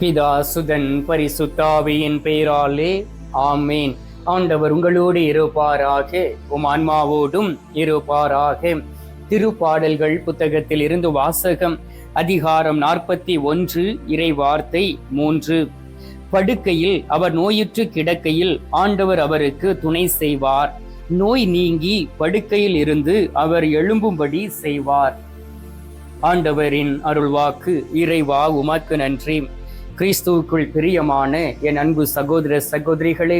பிதா சுதன் பரிசுத்தாவியின் பெயராலே ஆமேன். ஆண்டவர் உங்களோடு இருப்பாராக, உம் ஆன்மாவோடும் இருப்பாராக. திருப்பாடல்கள் புத்தகத்தில் இருந்து வாசகம். அதிகாரம் 41, இறை வார்த்தை 3. படுக்கையில் அவர் நோயுற்று கிடக்கையில் ஆண்டவர் அவருக்கு துணை செய்வார். நோய் நீங்கி படுக்கையில் இருந்து அவர் எழும்பும்படி செய்வார். ஆண்டவரின் அருள்வாக்கு. இறைவா உமக்கு நன்றி. கிறிஸ்துவுக்குள் பிரியமான என் அன்பு சகோதர சகோதரிகளே,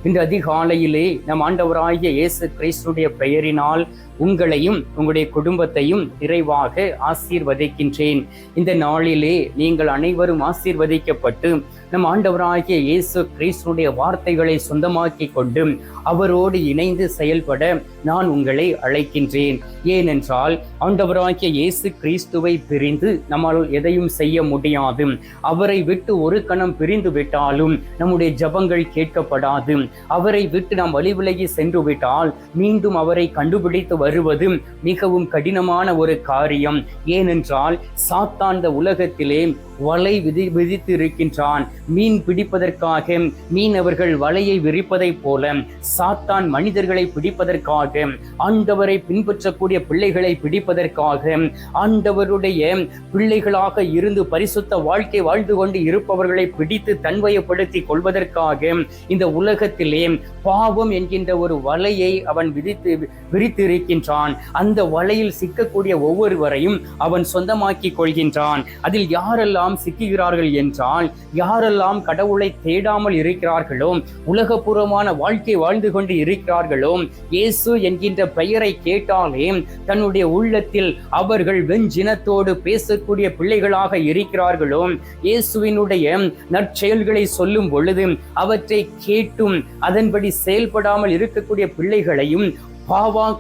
இன்று அதிகாலையிலே நம் ஆண்டவராகிய இயேசு கிறிஸ்துடைய பெயரினால் உங்களையும் உங்களுடைய குடும்பத்தையும் நிறைவாக ஆசீர்வதிக்கின்றேன். இந்த நாளிலே நீங்கள் அனைவரும் ஆசீர்வதிக்கப்பட்டு நம் ஆண்டவராகிய இயேசு கிறிஸ்துடைய வார்த்தைகளை சொந்தமாக்கி கொண்டு அவரோடு இணைந்து செயல்பட நான் உங்களை அழைக்கின்றேன். ஏனென்றால் ஆண்டவராகிய இயேசு கிறிஸ்துவை பிரிந்து நம்மால் எதையும் செய்ய முடியாது. அவரை விட்டு ஒரு கணம் பிரிந்து விட்டாலும் நம்முடைய ஜபங்கள் கேட்கப்படாது. அவரை விட்டு நாம் வழி விலகி சென்று விட்டால் மீண்டும் அவரை கண்டுபிடித்து வருவது மிகவும் கடினமான ஒரு காரியம். ஏனென்றால் சாத்தான் இந்த உலகத்திலே வலை விதித்து இருக்கின்றான். மீன் பிடிப்பதற்காக மீனவர்கள் வலையை விரிப்பதை போல சாத்தான் மனிதர்களை பிடிப்பதற்காக, ஆண்டவரை பின்பற்றக்கூடிய பிள்ளைகளை பிடிப்பதற்காக, ஆண்டவருடைய பிள்ளைகளாக இருந்து பரிசுத்த வாழ்க்கை வாழ்ந்து கொண்டு இருப்பவர்களை பிடித்து தன்வயப்படுத்தி கொள்வதற்காக இந்த உலகத்திலே பாவம் என்கின்ற ஒரு வலையை அவன் விரித்து இருக்கின்றான். அந்த வலையில் சிக்கக்கூடிய ஒவ்வொருவரையும் அவன் சொந்தமாக்கி கொள்கின்றான். அதில் யாரெல்லாம் சிக்குகிறார்கள் என்றால், யாரெல்லாம் கடவுளை தேடாமல் இருக்கிறார்களோ, உலகபூர்வமான வாழ்க்கை வாழ்ந்து கொண்டு இருக்கிறார்களோ, இயேசு என்கின்ற பெயரை கேட்டாலே தன்னுடைய உள்ளத்தில் அவர்கள் வெஞ்சினத்தோடு பேசக்கூடிய பிள்ளைகளாக இருக்கிறார்களோ, இயேசுவினுடைய நற்செயல்களை சொல்லும் பொழுது அவற்றை கேட்டும் அதன்படி செயல்படாமல் இருக்கக்கூடிய பிள்ளைகளையும்,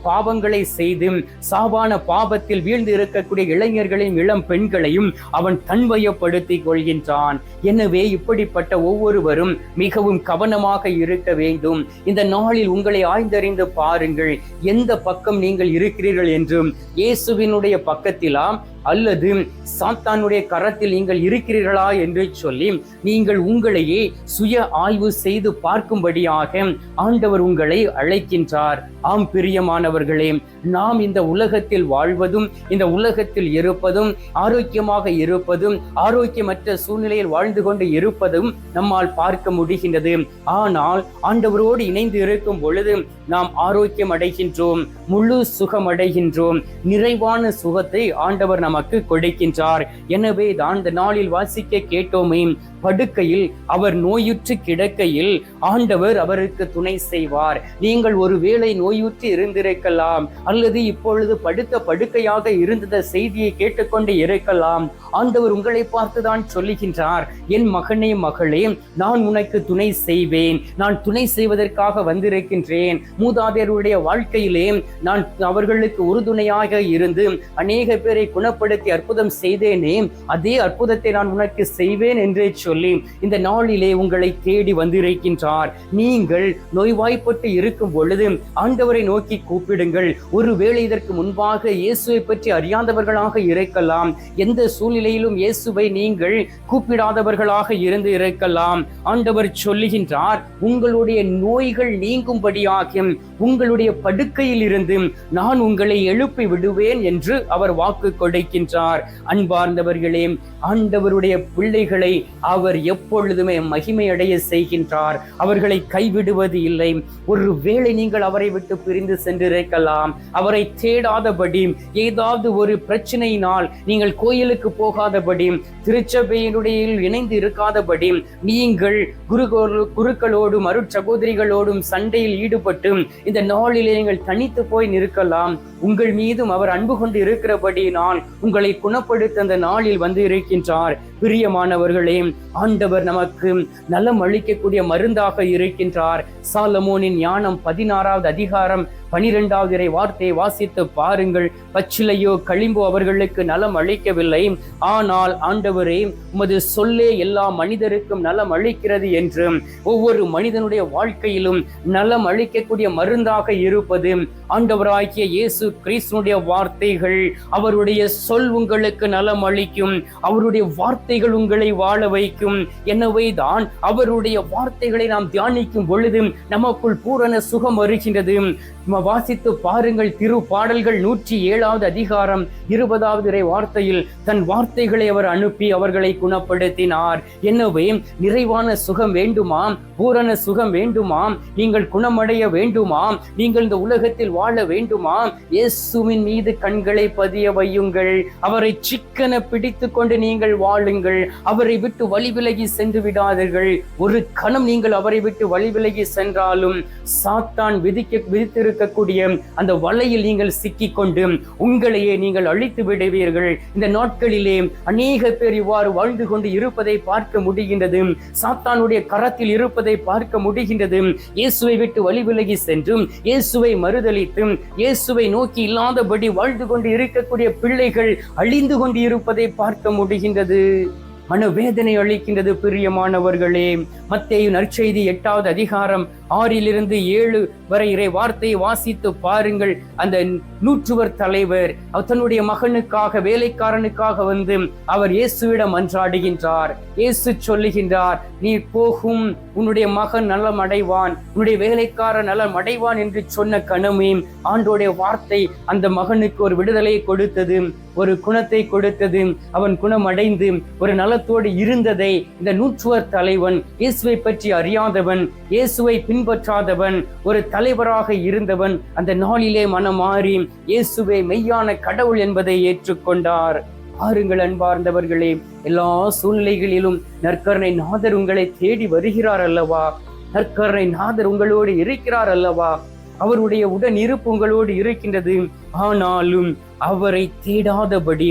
பாவங்களை செய்து சாவான பாவத்தில் வீழ்ந்து இருக்கக்கூடிய இளைஞர்களையும் இளம் பெண்களையும் அவன் தன்வயப்படுத்திக் கொள்கின்றான். எனவே இப்படிப்பட்ட ஒவ்வொருவரும் மிகவும் கவனமாக இருக்க வேண்டும். இந்த நாளில் உங்களை ஆய்ந்தறிந்து பாருங்கள், எந்த பக்கம் நீங்கள் இருக்கிறீர்கள் என்றும். இயேசுவினுடைய பக்கத்திலா அல்லது சாத்தானுடைய கரத்தில் நீங்கள் இருக்கிறீர்களா என்று சொல்லி நீங்கள் உங்களையே சுய ஆய்வு செய்து பார்க்கும்படியாக ஆண்டவர் உங்களை அழைக்கின்றார். ஆம் பிரியமானவர்களே, நாம் இந்த உலகத்தில் வாழ்வதும், இந்த உலகத்தில் இருப்பதும், ஆரோக்கியமாக இருப்பதும், ஆரோக்கியமற்ற சூழ்நிலையில் வாழ்ந்து கொண்டு இருப்பதும் நம்மால் பார்க்க முடிகின்றது. ஆனால் ஆண்டவரோடு இணைந்து இருக்கும் பொழுது நாம் ஆரோக்கியம் அடைகின்றோம், முழு சுகம் அடைகின்றோம், நிறைவான சுகத்தை ஆண்டவர் நமக்கு கொடுக்கின்றார். எனவே தான் இந்த நாளில் வாசிக்க கேட்டோமே, படுக்கையில் அவர் நோயுற்று கிடக்கையில் ஆண்டவர் அவருக்கு துணை செய்வார். நீங்கள் ஒருவேளை நோயுற்று இருந்திருக்கலாம், அல்லது இப்பொழுது படுத்த படுக்கையாக இருந்த செய்தியை கேட்டுக்கொண்டு இருக்கலாம். ஆண்டவர் உங்களை பார்த்துதான் சொல்லுகின்றார், என் மகனே மகளே, நான் உனக்கு துணை செய்வேன், நான் துணை செய்வதற்காக வந்திருக்கின்றேன். மூதாதையருடைய வாழ்க்கையிலே நான் அவர்களுக்கு உறுதுணையாக இருந்து அநேக பேரை குணப்படுத்தி அற்புதம் செய்தேனே, அதே அற்புதத்தை நான் உனக்கு செய்வேன் என்றே சொல்லி இந்த நாளிலே உங்களை தேடி வந்திருக்கின்றார். நீங்கள் நோய்வாய்ப்பட்டு இருக்கும் பொழுது ஆண்டவரை நோக்கி கூப்பிடுங்கள். ஒருவேளை இதற்கு முன்பாக இயேசுவை பற்றி அறியாதவர்களாக இருக்கலாம், எந்த சூழ்நிலையிலும் இயேசுவை நீங்கள் கூப்பிடாதவர்களாக இருந்து இருக்கலாம். ஆண்டவர் சொல்லுகின்றார், உங்களுடைய நோய்கள் நீங்கும்படியாக உங்களுடைய படுக்கையில் இருந்து நான் உங்களை எழுப்பி விடுவேன் என்று அவர் வாக்கு கொடுக்கின்றார். அன்பார்ந்தவர்களே, ஆண்டவருடைய பிள்ளைகளை அவர் எப்பொழுதுமே மகிமை அடைய செய்கின்றார். அவர்களை கைவிடுவது இல்லை. ஒருவேளை நீங்கள் அவரை விட்டு பிரிந்து சென்றிருக்கலாம், அவரை தேடாதபடி, ஏதாவது ஒரு பிரச்சனையினால் நீங்கள் கோயிலுக்கு போகாதபடி, திருச்சபையினுடைய இணைந்து இருக்காதபடி, நீங்கள் குருக்களோடும் அருட்சகோதரிகளோடும் சண்டையில் ஈடுபட்டு இந்த நாளிலே நீங்கள் தனித்து போய் நிற்கலாம். உங்கள் மீதும் அவர் அன்பு கொண்டு இருக்கிறபடியினால் உங்களை குணப்படுத்த அந்த நாளில் வந்து இருக்கின்றார். பிரியமானவர்களே, ஆண்டவர் நமக்கு நலம் அளிக்கக்கூடிய மருந்தாக இருக்கின்றார். சாலமோனின் ஞானம் 16வது அதிகாரம் 12வது இறை வார்த்தையை வாசித்து பாருங்கள். பச்சிலையோ களிம்போ அவர்களுக்கு நலம் அளிக்கவில்லை, ஆனால் ஆண்டவரே உமது சொல்லே எல்லா மனிதருக்கும் நலம் அளிக்கிறது என்று ஒவ்வொரு மனிதனுடைய வாழ்க்கையிலும் நலம் அளிக்கக்கூடிய மருந்தாக இருப்பது ஆண்டவராகிய இயேசு கிறிஸ்துனுடைய வார்த்தைகள். அவருடைய சொல் உங்களுக்கு நலம் அளிக்கும், அவருடைய வார்த்தைகள் உங்களை வாழ வைக்கும். எனவே தான் அவருடைய வார்த்தைகளை நாம் தியானிக்கும் பொழுது நமக்குள் பூரண சுகம் வருகின்றது. வாசித்து பாருங்கள். திருப்பாடல்கள் 107வது அதிகாரம் 20வது இறை வார்த்தையில் தன் வார்த்தைகளை அவர் அனுப்பி அவர்களை குணப்படுத்தினார். எனவே நிறைவான சுகம் வேண்டுமா, பூரண சுகம் வேண்டுமா, நீங்கள் குணமடைய வேண்டுமா, நீங்கள் இந்த உலகத்தில் வாழ வேண்டுமா, இயேசுவின் மீது கண்களை பதிய வையுங்கள். அவரை சிக்கன பிடித்து கொண்டு நீங்கள் வாழுங்கள். அவரை விட்டு வழி விலகி சென்று விடாதீர்கள். ஒரு கணம் நீங்கள் அவரை விட்டு வழி விலகி சென்றாலும் சாத்தான் விதித்திருக்கக்கூடிய அந்த வலையில் நீங்கள் சிக்கிக் கொண்டு உங்களையே நீங்கள் அழித்து விடுவீர்கள். இந்த நாட்களிலே அநேக பேர் இவ்வாறு வாழ்ந்து கொண்டு இருப்பதை பார்க்க முடிகின்றது. சாத்தானுடைய கரத்தில் இருப்பதை பார்க்க முடிகின்றது. இயேசுவை விட்டு வழி விலகி சென்றும் இயேசுவை மறுதலித்து இயேசுவை நோக்கி இல்லாதபடி வாழ்ந்து கொண்டு இருக்கக்கூடிய பிள்ளைகள் அழிந்து கொண்டு இருப்பதை பார்க்க முடிகின்றது. மனவேதனை அளிக்கின்றது. பிரியமானவர்களே, மத்தேயு நற்செய்தி 8வது அதிகாரம் 6லிருந்து 7 வரை இறை வார்த்தையை வாசித்து பாருங்கள். அந்த நூற்றுவர் தலைவர் தன்னுடைய மகனுக்காக, வேலைக்காரனுக்காக வந்து அவர் இயேசுவிடம் மன்றாடுகின்றார். இயேசு சொல்லுகின்றார், நீ போகும், உன்னுடைய மகன் நலம் அடைவான், உன்னுடைய வேலைக்காரன் நலம் அடைவான் என்று சொன்ன கணமே ஆண்டோடைய வார்த்தை அந்த மகனுக்கு ஒரு விடுதலை கொடுத்தது, ஒரு குணத்தை கொடுத்தது. அவன் குணமடைந்து ஒரு நலத்தோடு இருந்ததை இந்த நூற்றுவர் தலைவன், இயேசுவை பற்றி அறியாதவன், இயேசுவை பின்பற்றாதவன், ஒரு தலைவராக இருந்தவன், அந்த நாளிலே மனமாறி இயேசுவை மெய்யான கடவுள் என்பதை ஏற்றுக்கொண்டார். பாருங்கள் அன்பார்ந்தவர்களே, எல்லா சூழ்நிலைகளிலும் நற்கருணை நாதர் உங்களை தேடி வருகிறார் அல்லவா? நற்கருணை நாதர் உங்களோடு இருக்கிறார் அல்லவா? அவருடைய உடன் இருப்பு உங்களோடு இருக்கின்றது. ஆனாலும் அவரை தேடாதபடி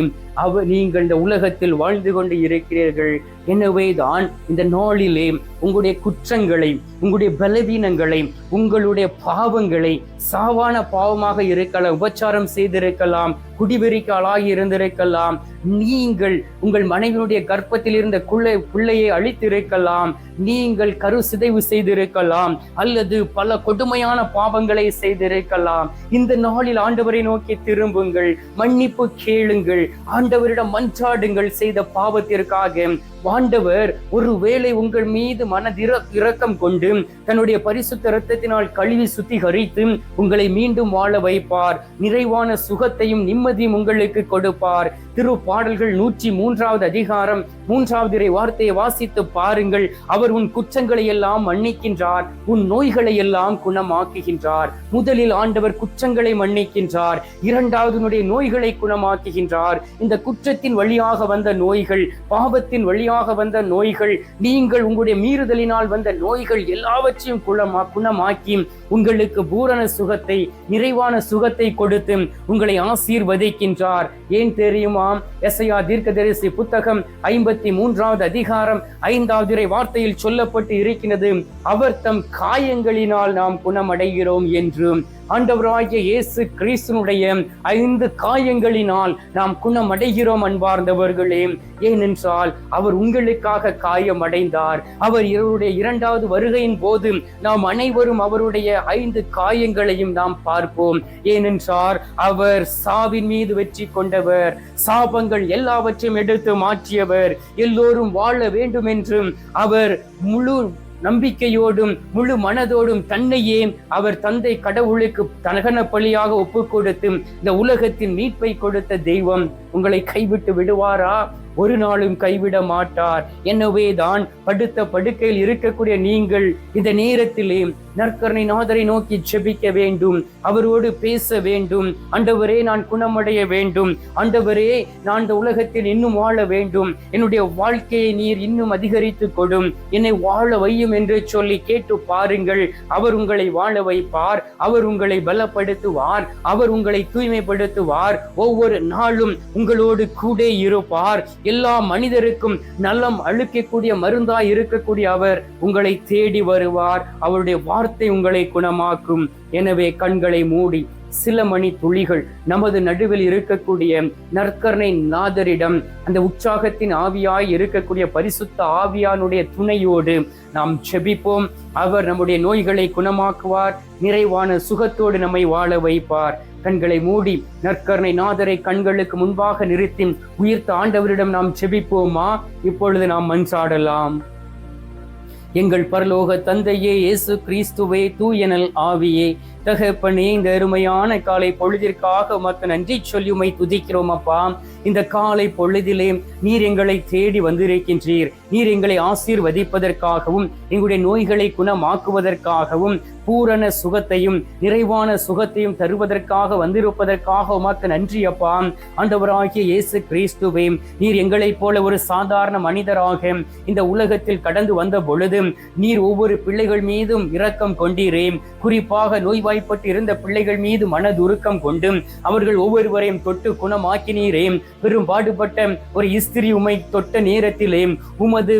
நீங்கள் இந்த உலகத்தில் வாழ்ந்து கொண்டு இருக்கிறீர்கள். எனவேதான் இந்த நாளிலே உங்களுடைய குற்றங்களை, உங்களுடைய பலவீனங்களை, உங்களுடைய பாவங்களை, சாவான பாவமாக இருக்கலாம், உபச்சாரம் செய்திருக்கலாம், குடிவெறிக்காளாகி இருந்திருக்கலாம், நீங்கள் உங்கள் மனைவியுடைய கர்ப்பத்தில் இருந்த பிள்ளையை அழித்திருக்கலாம், நீங்கள் கரு சிதைவு செய்திருக்கலாம், அல்லது பல கொடுமையான பாவங்களை செய்திருக்கலாம். இந்த நாளில் ஆண்டவரை நோக்கி திரும்புங்கள், மன்னிப்பு கேளுங்கள், ஆண்டவரிடம் மன்றாடுங்கள். செய்த பாவத்திற்காக ஆண்டவர் ஒருவேளை உங்கள் மீது இரக்கம் கொண்டு தன்னுடைய பரிசுத்த இரத்தத்தினால் கழுவி சுத்திகரித்து உங்களை மீண்டும் வாழ வைப்பார். நிறைவான சுகத்தையும் நிம்மதியும் உங்களுக்கு கொடுப்பார். திருப்பாடல்கள் 103வது அதிகாரம் 3வது இறை வார்த்தையை வாசித்து பாருங்கள். அவர் உன் குற்றங்களை எல்லாம் மன்னிக்கின்றார், உன் நோய்களை எல்லாம் குணமாக்குகின்றார். முதலில் ஆண்டவர் குற்றங்களை மன்னிக்கின்றார், இரண்டாவது நோய்களை குணமாக்குகின்றார். இந்த குற்றத்தின் வழியாக வந்த நோய்கள், பாவத்தின் வழியாக வந்த நோய்கள், நீங்கள் உங்களுடைய மீறுதலினால் வந்த நோய்கள் எல்லாவற்றையும் குணமாக்கி உங்களுக்கு பூரண சுகத்தை, நிறைவான சுகத்தை கொடுத்து உங்களை ஆசீர்வதிக்கின்றார். ஏன் தெரியுமா? எசாயா தீர்க்கதரிசி புத்தகம் 53வது அதிகாரம் 5வது இறை வார்த்தையில் சொல்லப்பட்டு இருக்கிறது, அவர் தம் காயங்களினால் நாம் குணமடைகிறோம் என்று. ஆண்டவராகிய இயேசு கிறிஸ்துனுடைய 5 காயங்களினால் நாம் குணமடைகிறோம் அன்பார்ந்தவர்களே. ஏனென்றால் அவர் உங்களுக்காக காயமடைந்தார். அவர் இவருடைய 2வது வருகையின் போது நாம் அனைவரும் அவருடைய 5 காயங்களையும் நாம் பார்ப்போம். ஏனென்றால் அவர் சாவின் மீது வெற்றி கொண்டவர், சாபங்கள் எல்லாவற்றையும் எடுத்து மாற்றியவர், எல்லோரும் வாழ வேண்டும் என்றும் அவர் முழு நம்பிக்கையோடும் முழு மனதோடும் தன்னையே அவர் தந்தை கடவுளுக்கு தகன பலியாக ஒப்பு கொடுத்து இந்த உலகத்தின் மீட்பை கொடுத்த தெய்வம் உங்களை கைவிட்டு விடுவாரா? ஒரு நாளும் கைவிட மாட்டார். எனவேதான் படுத்த படுக்கையில் இருக்கக்கூடிய நீங்கள் இந்த நேரத்திலே நற்கருணை நாதரை நோக்கி ஜெபிக்க வேண்டும், அவரோடு பேச வேண்டும். ஆண்டவரே, நான் குணமடைய வேண்டும், ஆண்டவரே நான் இந்த உலகத்தில் இன்னும் வாழ வேண்டும், என்னுடைய வாழ்க்கையை நீர் இன்னும் அதிகரித்து கொடும், என்னை வாழ வையும் என்று சொல்லி கேட்டு பாருங்கள். அவர் உங்களை வாழ வைப்பார், அவர் உங்களை பலப்படுத்துவார், அவர் உங்களை தூய்மைப்படுத்துவார், ஒவ்வொரு நாளும் உங்களோடு கூட இருப்பார். எல்லா மனிதருக்கும் நலம் அளிக்கக்கூடிய மருந்தாய் இருக்கக்கூடிய அவர் உங்களை தேடி வருவார். அவருடைய வார்த்தை உங்களை குணமாக்கும். எனவே கண்களை மூடி சில மணி துளிகள் நமது நடுவில் இருக்கக்கூடிய நற்கருணை நாதரிடம், அந்த உற்சாகத்தின் ஆவியாய் இருக்கக்கூடிய பரிசுத்த ஆவியானுடைய துணையோடு நாம் ஜெபிப்போம். அவர் நம்முடைய நோய்களை குணமாக்குவார், நிறைவான சுகத்தோடு நம்மை வாழ வைப்பார். கண்களை மூடி நற்கருணை நாதரை கண்களுக்கு முன்பாக நிறுத்தி உயிர்த்த ஆண்டவரிடம் நாம் ஜெபிப்போமா? இப்பொழுது நாம் மன்றாடலாம். எங்கள் பரலோக தந்தையே, இயேசு கிறிஸ்துவே, தூயனல் ஆவியே, தகப்பனே, இந்த அருமையான காலை பொழுதிற்காக உமக்கு நன்றி சொல்லி உம்மை துதிக்கிறோம் அப்பா. இந்த காலை பொழுதிலே நீர் எங்களை தேடி வந்திருக்கின்றீர். நீர் எங்களை ஆசீர்வதிப்பதற்காகவும் எங்களுடைய நோய்களை குணமாக்குவதற்காகவும் பூரண சுகத்தையும் நிறைவான சுகத்தையும் தருவதற்காக வந்திருப்பதற்காக உமக்கு நன்றி அப்பா. ஆண்டவராகிய இயேசு கிறிஸ்துவே, நீர் எங்களைப் போல ஒரு சாதாரண மனிதராக இந்த உலகத்தில் கடந்து வந்த பொழுது நீர் ஒவ்வொரு பிள்ளைகள் மீதும் இரக்கம் கொண்டீரே. குறிப்பாக நோய்வாய்ப்பட்டு இருந்த பிள்ளைகள் மீது மனதுருக்கம் கொண்டு அவர்கள் ஒவ்வொருவரையும் தொட்டு குணமாக்கினீரே. பெரும் பாடுபட்ட ஒரு இஸ்திரி உம்மை தொட்ட நேரத்திலே உமது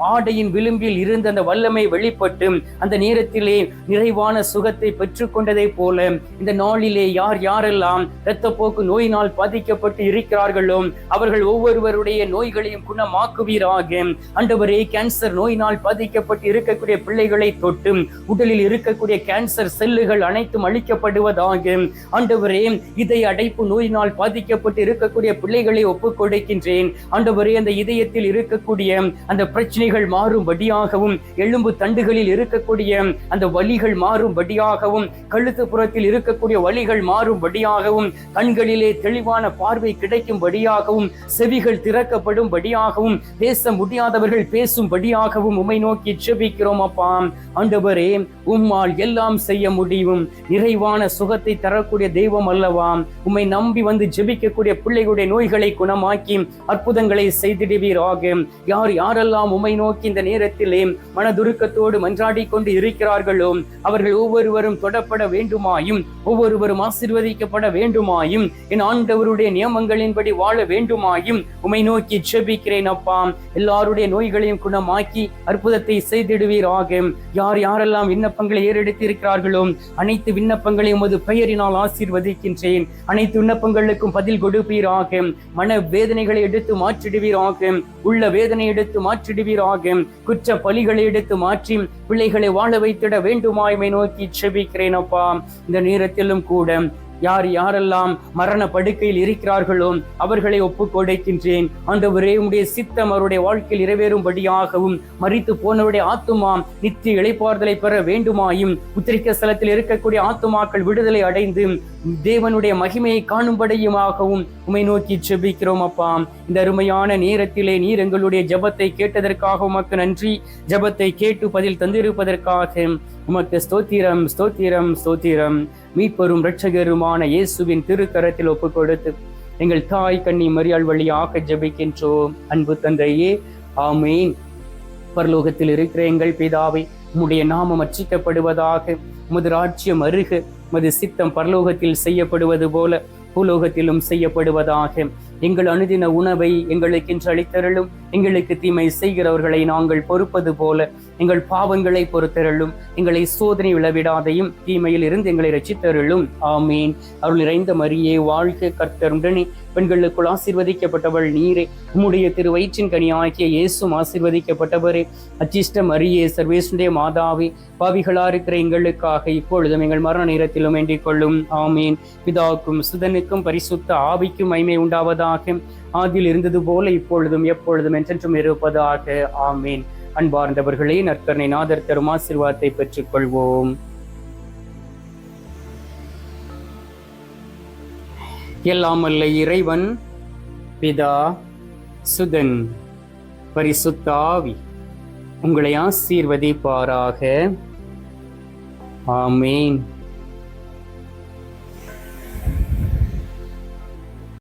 ஆடையின் விளிம்பில் இருந்த அந்த வல்லமை வெளிப்பட்டு அந்த நேரத்திலே நிறைவான சுகத்தை பெற்றுக்கொண்டதை போல இந்த நாளிலே யார் யாரெல்லாம் இரத்தப்போக்கு நோயினால் பாதிக்கப்பட்டு இருக்கிறார்களோ அவர்கள் ஒவ்வொருவருடைய நோய்களையும் குணமாக்குவீராக. ஆண்டவரே, கேன்சர் நோயினால் பாதிக்கப்பட்டு இருக்கக்கூடிய பிள்ளைகளை தொட்டு உடலில் இருக்கக்கூடிய கேன்சர் செல்லுகள் அனைத்தும் அழிக்கப்படுவதாக. ஆண்டவரே, இதய அடைப்பு நோயினால் பாதிக்கப்பட்டு இருக்கக்கூடிய பிள்ளைகளை ஒப்புக் கொடுக்கின்றேன். ஆண்டவரே, அந்த இதயத்தில் இருக்கக்கூடிய அந்த பிரச்சனை மாறும்படியாகவும், எலும்பு தண்டுகளில் இருக்கக்கூடிய அந்த வலிகள் மாறும்படியாகவும், கழுத்து புறத்தில் இருக்கக்கூடிய வலிகள் மாறும்படியாகவும், கண்களிலே தெளிவான பார்வை கிடைக்கும்படியாகவும், செவிகள் திறக்கப்படும்படியாகவும், பேச முடியாதவர்கள் பேசும்படியாகவும் உம்மை நோக்கி ஜெபிக்கிறோம் அப்பா. ஆண்டவரே, உம்மால் எல்லாம் செய்ய முடியும். நிறைவான சுகத்தை தரக்கூடிய தெய்வம் அல்லவா? உம்மை நம்பி வந்து ஜெபிக்கக்கூடிய பிள்ளைகளுடைய நோய்களை குணமாக்கி அற்புதங்களை செய்திடுவீராக. யார் யாரெல்லாம் உம்மை நோக்கி இந்த நேரத்திலே மனதுருக்கத்தோடு மன்றாடி கொண்டு இருக்கிறார்களோ அவர்கள் ஒவ்வொருவரும் தொடப்பட வேண்டுமாயும், ஒவ்வொருவரும் ஆசீர்வதிக்கப்பட வேண்டுமாயும், என் ஆண்டவருடைய நியமங்களின்படி வாழ வேண்டுமாயும் உம்மை நோக்கி ஜெபிக்கிறேன் அப்பா. எல்லாருடைய நோய்களையும் குணமாக்கி அற்புதத்தை செய்திடுவீராக. யார் யாரெல்லாம் விண்ணப்பங்களை ஏறெடுத்து இருக்கிறார்களோ அனைத்து விண்ணப்பங்களையும் உமது பெயரினால் ஆசீர்வதிக்கின்றேன். அனைத்து விண்ணப்பங்களுக்கும் பதில் கொடுப்பீராக. மன வேதனைகளை எடுத்து மாற்றிடுவீராக. உள்ள வேதனை எடுத்து மாற்றிடுவீராக. குற்ற பலிகளை எடுத்து மாற்றி பிள்ளைகளை வாழ வைத்திட வேண்டுமாய்மை நோக்கி ஜெபிக்கிறேன் அப்பா. இந்த நேரத்திலும் கூட யார் யாரெல்லாம் மரண படுக்கையில் இருக்கிறார்களோ அவர்களை ஒப்புக் கொடுக்கின்றேன். ஆண்டவரே, உம்முடைய சித்தம் அவருடைய வாழ்க்கையில் நிறைவேறும்படியாகவும், மரித்து போனவருடைய ஆத்துமா நித்திய இளைப்பாறுதலை பெற வேண்டுமாயும், உத்திரிக்க ஸ்தலத்தில் இருக்கக்கூடிய ஆத்துமாக்கள் விடுதலை அடைந்து தேவனுடைய மகிமையை காணும்படியுமாகவும் உம்மை நோக்கி ஜெபிக்கிறோம் அப்பா. இந்த அருமையான நேரத்திலே நீர் எங்களுடைய ஜெபத்தை கேட்டதற்காக உமக்கு நன்றி. ஜெபத்தை கேட்டு பதில் தந்திருப்பதற்காக உமக்கு ஸ்தோத்திரம், ஸ்தோத்திரம், ஸ்தோத்திரம். மீட்பெரும் இரட்சகருமான இயேசுவின் திருக்கரத்தில் ஒப்புக் கொடுத்து எங்கள் தாய் கன்னி மரியாள் வழியாக ஜெபிக்கின்றோம். அன்பு தந்தையே, ஆமீன். பரலோகத்தில் இருக்கிற எங்கள் பிதாவை, உம்முடைய நாமம் அர்ச்சிக்கப்படுவதாக. உமது ராஜ்யம் அருக. உமது சித்தம் பரலோகத்தில் செய்யப்படுவது போல பூலோகத்திலும் செய்யப்படுவதாக. எங்கள் அனுதின உணவை எங்களுக்கு இன்று அளித்தருளும். எங்களுக்கு தீமை செய்கிறவர்களை நாங்கள் பொறுப்பது போல எங்கள் பாவங்களை பொறுத்தருளும். எங்களை சோதனை விழவிடாதையும் தீமையில் இருந்து எங்களை ரட்சித்தருளும். ஆமீன். அருள் நிறைந்த மரியே, வாழ்க, கர்த்தர் உடனே, பெண்களுக்குள் ஆசீர்வதிக்கப்பட்டவள் நீரே. உம்முடைய திரு வயிற்றின் கனியாகிய இயேசும் ஆசீர்வதிக்கப்பட்டவரே. அச்சிஷ்ட மரியே, சர்வேசுடைய மாதாவே, பாவிகளா இருக்கிற எங்களுக்காக இப்பொழுதும் எங்கள் மரண நேரத்திலும் வேண்டிக் கொள்ளும். ஆமீன். பிதாவுக்கும் சுதனுக்கும் பரிசுத்த ஆவிக்கும் மகிமை உண்டாவதாக. ஆதியில் இருந்தது போல இப்பொழுதும் எப்பொழுதும் என்றென்றும் இருப்பதாக. ஆமீன். அன்பார்ந்தவர்களே, நற்கருணை நாதர் தரும் ஆசீர்வாதத்தை பெற்றுக் கொள்வோம். எல்லாம் வல்ல இறைவன் பிதா, சுதன், பரிசுத்த ஆவி உங்களை ஆசீர்வதிப்பாராக. ஆமீன்.